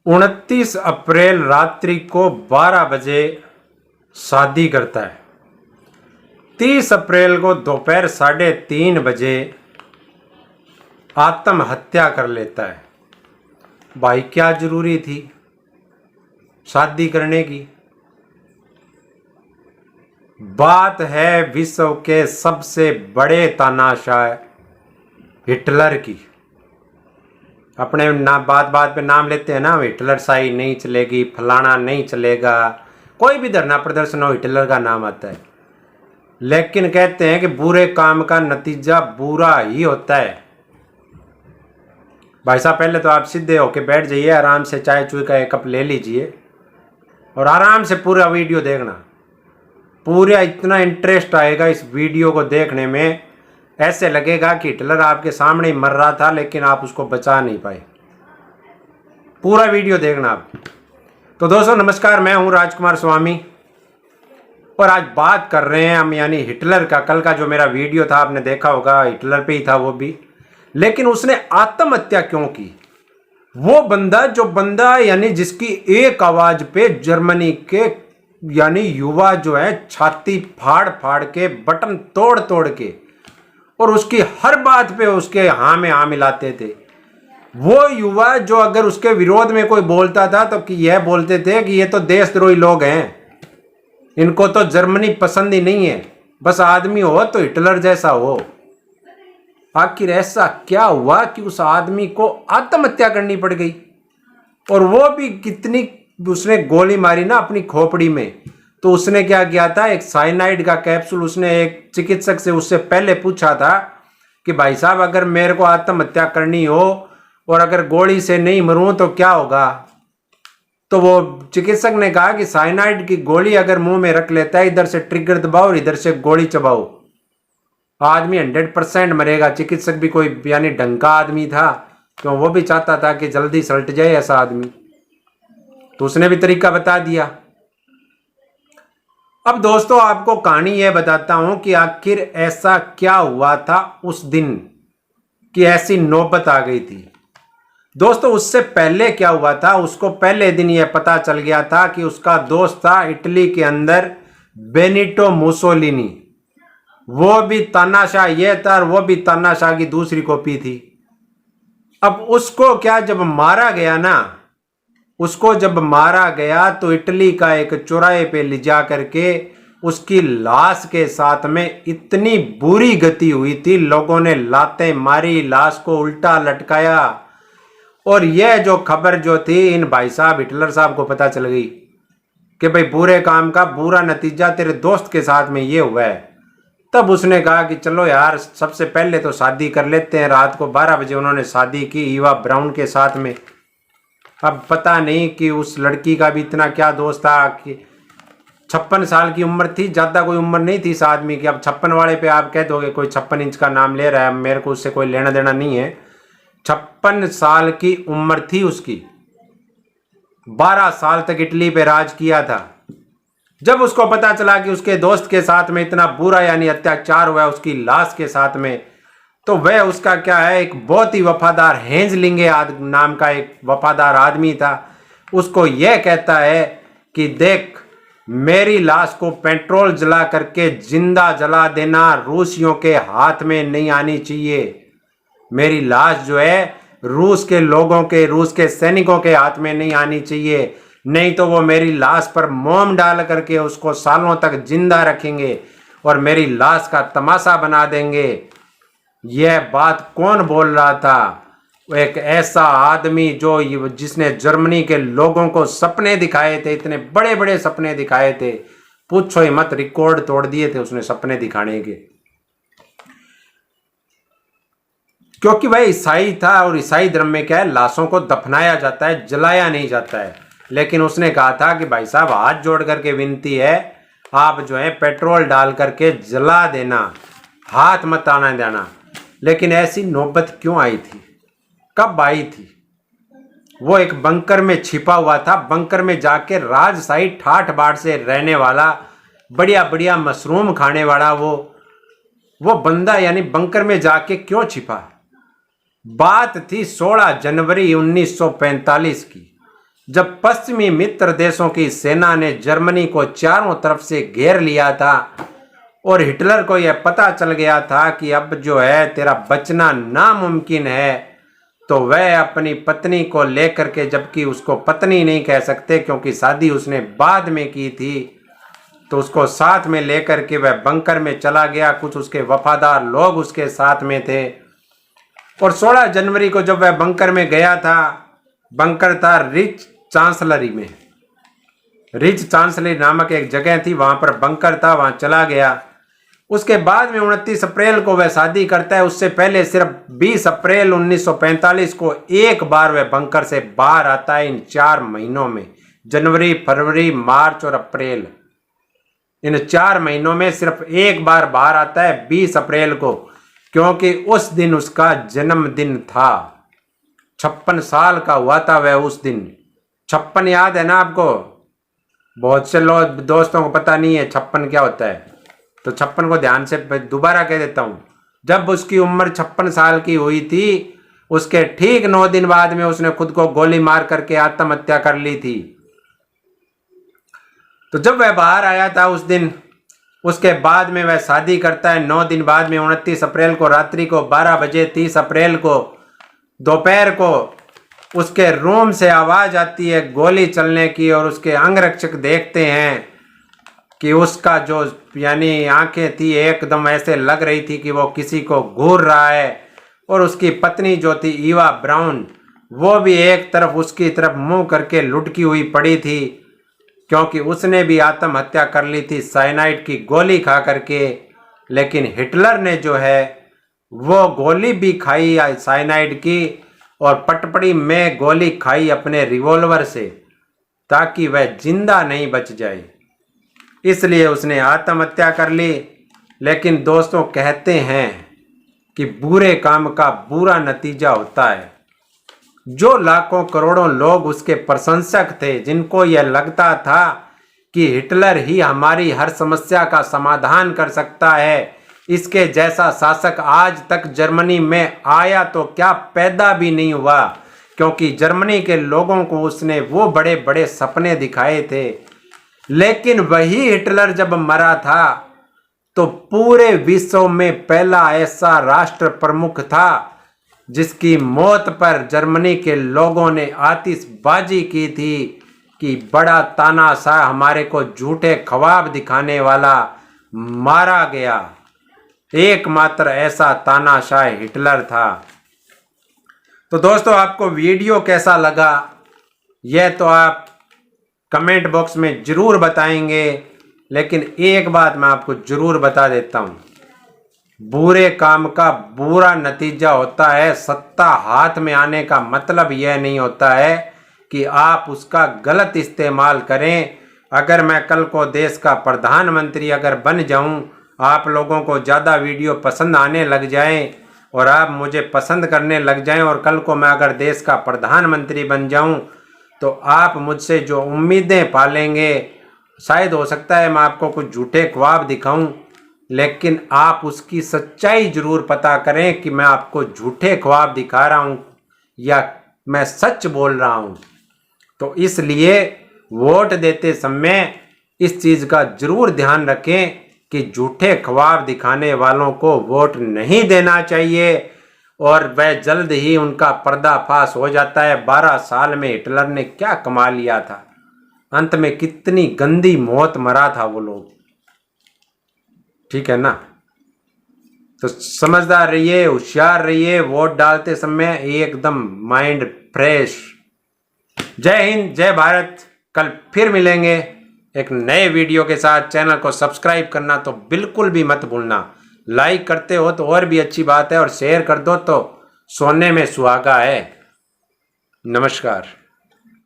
29 अप्रैल रात्रि को 12 बजे शादी करता है। 30 अप्रैल को दोपहर 3:30 बजे आत्महत्या कर लेता है। भाई क्या जरूरी थी शादी करने की? बात है विश्व के सबसे बड़े तानाशाह हिटलर की। अपने बात बात पे नाम लेते हैं ना, हिटलर शाही नहीं चलेगी, फलाना नहीं चलेगा, कोई भी धरना प्रदर्शन हो हिटलर का नाम आता है। लेकिन कहते हैं कि बुरे काम का नतीजा बुरा ही होता है। भाई साहब पहले तो आप सीधे होके बैठ जाइए, आराम से चाय चुई का एक कप ले लीजिए और आराम से पूरा वीडियो देखना। पूरा इतना इंटरेस्ट आएगा इस वीडियो को देखने में, ऐसे लगेगा कि हिटलर आपके सामने ही मर रहा था लेकिन आप उसको बचा नहीं पाए। पूरा वीडियो देखना आप। तो दोस्तों नमस्कार, मैं हूं राजकुमार स्वामी और आज बात कर रहे हैं हम यानी हिटलर का। कल का जो मेरा वीडियो था आपने देखा होगा, हिटलर पे ही था वो भी। लेकिन उसने आत्महत्या क्यों की? वो बंदा यानी जिसकी एक आवाज पे जर्मनी के यानी युवा जो है छाती फाड़ फाड़ के, बटन तोड़ तोड़ के और उसकी हर बात पे उसके हाँ में हाँ मिलाते थे। वो युवा जो अगर उसके विरोध में कोई बोलता था तो कि यह बोलते थे कि ये तो देशद्रोही लोग हैं, इनको तो जर्मनी पसंद ही नहीं है, बस आदमी हो तो हिटलर जैसा हो। आखिर ऐसा क्या हुआ कि उस आदमी को आत्महत्या करनी पड़ गई? और वो भी कितनी, उसने गोली मारी ना अपनी खोपड़ी में। तो उसने क्या किया था, एक साइनाइड का कैप्सूल उसने एक चिकित्सक से उससे पहले पूछा था कि भाई साहब अगर मेरे को आत्महत्या करनी हो और अगर गोली से नहीं मरूं तो क्या होगा? तो वो चिकित्सक ने कहा कि साइनाइड की गोली अगर मुंह में रख लेता है, इधर से ट्रिगर दबाओ और इधर से गोली चबाओ, आदमी 100% मरेगा। चिकित्सक भी कोई यानी ढंग का आदमी था, क्यों वो भी चाहता था कि जल्दी सल्ट जाए ऐसा आदमी। तो उसने भी तरीका बता दिया। अब दोस्तों आपको कहानी यह बताता हूं कि आखिर ऐसा क्या हुआ था उस दिन कि ऐसी नौबत आ गई थी। दोस्तों उससे पहले क्या हुआ था, उसको पहले दिन यह पता चल गया था कि उसका दोस्त था इटली के अंदर बेनिटो मुसोलिनी। वो भी तानाशाह ये था और वो भी तानाशाह की दूसरी कॉपी थी। अब उसको क्या जब मारा गया ना, उसको जब मारा गया तो इटली का एक चौराहे पे ले जा करके उसकी लाश के साथ में इतनी बुरी गति हुई थी, लोगों ने लातें मारी, लाश को उल्टा लटकाया। और यह जो खबर जो थी इन भाई साहब हिटलर साहब को पता चल गई कि भाई बुरे काम का बुरा नतीजा तेरे दोस्त के साथ में ये हुआ है। तब उसने कहा कि चलो यार सबसे पहले तो शादी कर लेते हैं। रात को 12 बजे उन्होंने शादी की ईवा ब्राउन के साथ में। अब पता नहीं कि उस लड़की का भी इतना क्या दोस्त था कि 56 साल की उम्र थी, ज़्यादा कोई उम्र नहीं थी इस आदमी की। अब 56 वाले पे आप कह दोगे कोई 56 इंच का नाम ले रहा है, मेरे को उससे कोई लेना देना नहीं है। 56 साल की उम्र थी उसकी, 12 साल तक इटली पे राज किया था। जब उसको पता चला कि उसके दोस्त के साथ में इतना बुरा यानी अत्याचार हुआ उसकी लाश के साथ में, तो वह उसका क्या है, एक बहुत ही वफादार हेंजलिंगे नाम का एक वफादार आदमी था। उसको यह कहता है कि देख मेरी लाश को पेट्रोल जला करके जिंदा जला देना, रूसियों के हाथ में नहीं आनी चाहिए। मेरी लाश जो है रूस के लोगों के, रूस के सैनिकों के हाथ में नहीं आनी चाहिए, नहीं तो वो मेरी लाश पर मोम डाल करके उसको सालों तक जिंदा रखेंगे और मेरी लाश का तमाशा बना देंगे। यह बात कौन बोल रहा था? एक ऐसा आदमी जो जिसने जर्मनी के लोगों को सपने दिखाए थे, इतने बड़े बड़े सपने दिखाए थे, पूछो ही मत, रिकॉर्ड तोड़ दिए थे उसने सपने दिखाने के। क्योंकि वह ईसाई था और ईसाई धर्म में क्या है, लाशों को दफनाया जाता है, जलाया नहीं जाता है। लेकिन उसने कहा था कि भाई साहब हाथ जोड़ करके विनती है, आप जो है पेट्रोल डाल करके जला देना, हाथ मत आना देना। लेकिन ऐसी नौबत क्यों आई थी, कब आई थी? वो एक बंकर में छिपा हुआ था, बंकर में जाके राजशाही ठाठ बाट से रहने वाला, बढ़िया बढ़िया मशरूम खाने वाला वो बंदा यानी बंकर में जाके क्यों छिपा? बात थी 16 जनवरी 1945 की। जब पश्चिमी मित्र देशों की सेना ने जर्मनी को चारों तरफ से घेर लिया था और हिटलर को यह पता चल गया था कि अब जो है तेरा बचना नामुमकिन है, तो वह अपनी पत्नी को लेकर के, जबकि उसको पत्नी नहीं कह सकते क्योंकि शादी उसने बाद में की थी, तो उसको साथ में लेकर के वह बंकर में चला गया। कुछ उसके वफादार लोग उसके साथ में थे और 16 जनवरी को जब वह बंकर में गया था, बंकर था रिच चांसलरी में, रिच चांसलरी नामक एक जगह थी, वहां पर बंकर था, वहां चला गया। उसके बाद में 29 अप्रैल को वह शादी करता है। उससे पहले सिर्फ 20 अप्रैल 1945 को एक बार वह बंकर से बाहर आता है। इन 4 महीनों में, जनवरी, फरवरी, मार्च और अप्रैल, इन 4 महीनों में सिर्फ एक बार बाहर आता है, 20 अप्रैल को, क्योंकि उस दिन उसका जन्मदिन था। 56 साल का हुआ था वह उस दिन। 56 याद है ना आपको? बहुत से लोग दोस्तों को पता नहीं है 56 क्या होता है, तो 56 को ध्यान से दोबारा कह देता हूं। जब उसकी उम्र 56 साल की हुई थी, उसके ठीक 9 दिन बाद में उसने खुद को गोली मार करके आत्महत्या कर ली थी। तो जब वह बाहर आया था उस दिन, उसके बाद में वह शादी करता है। 9 दिन बाद में 29 अप्रैल को रात्रि को 12 बजे, 30 अप्रैल को दोपहर को उसके रूम से आवाज आती है गोली चलने की, और उसके अंगरक्षक देखते हैं कि उसका जो यानी आंखें थी एकदम ऐसे लग रही थी कि वो किसी को घूर रहा है, और उसकी पत्नी जो थी ईवा ब्राउन, वो भी एक तरफ उसकी तरफ मुंह करके लुढ़की हुई पड़ी थी, क्योंकि उसने भी आत्महत्या कर ली थी साइनाइड की गोली खा करके। लेकिन हिटलर ने जो है वो गोली भी खाई साइनाइड की, और पटपड़ी में गोली खाई अपने रिवॉल्वर से, ताकि वह जिंदा नहीं बच जाए, इसलिए उसने आत्महत्या कर ली। लेकिन दोस्तों कहते हैं कि बुरे काम का बुरा नतीजा होता है। जो लाखों करोड़ों लोग उसके प्रशंसक थे, जिनको यह लगता था कि हिटलर ही हमारी हर समस्या का समाधान कर सकता है, इसके जैसा शासक आज तक जर्मनी में आया तो क्या पैदा भी नहीं हुआ, क्योंकि जर्मनी के लोगों को उसने वो बड़े बड़े सपने दिखाए थे। लेकिन वही हिटलर जब मरा था तो पूरे विश्व में पहला ऐसा राष्ट्र प्रमुख था जिसकी मौत पर जर्मनी के लोगों ने आतिशबाजी की थी कि बड़ा तानाशाह, हमारे को झूठे ख्वाब दिखाने वाला मारा गया। एकमात्र ऐसा तानाशाह हिटलर था। तो दोस्तों आपको वीडियो कैसा लगा यह तो आप कमेंट बॉक्स में जरूर बताएंगे, लेकिन एक बात मैं आपको जरूर बता देता हूं, बुरे काम का बुरा नतीजा होता है। सत्ता हाथ में आने का मतलब यह नहीं होता है कि आप उसका गलत इस्तेमाल करें। अगर मैं कल को देश का प्रधानमंत्री अगर बन जाऊं, आप लोगों को ज़्यादा वीडियो पसंद आने लग जाएं और आप मुझे पसंद करने लग जाएं, और कल को मैं अगर देश का प्रधानमंत्री बन जाऊं, तो आप मुझसे जो उम्मीदें पालेंगे, शायद हो सकता है मैं आपको कुछ झूठे ख्वाब दिखाऊं, लेकिन आप उसकी सच्चाई जरूर पता करें कि मैं आपको झूठे ख्वाब दिखा रहा हूं या मैं सच बोल रहा हूं। तो इसलिए वोट देते समय इस चीज़ का जरूर ध्यान रखें कि झूठे ख्वाब दिखाने वालों को वोट नहीं देना चाहिए, और वह जल्द ही उनका पर्दाफाश हो जाता है। 12 साल में हिटलर ने क्या कमा लिया था, अंत में कितनी गंदी मौत मरा था वो लोग, ठीक है ना। तो समझदार रहिए, होशियार रहिए, वोट डालते समय एकदम माइंड फ्रेश। जय हिंद, जय भारत। कल फिर मिलेंगे एक नए वीडियो के साथ। चैनल को सब्सक्राइब करना तो बिल्कुल भी मत भूलना। लाइक करते हो तो और भी अच्छी बात है, और शेयर कर दो तो सोने में सुहागा है। नमस्कार।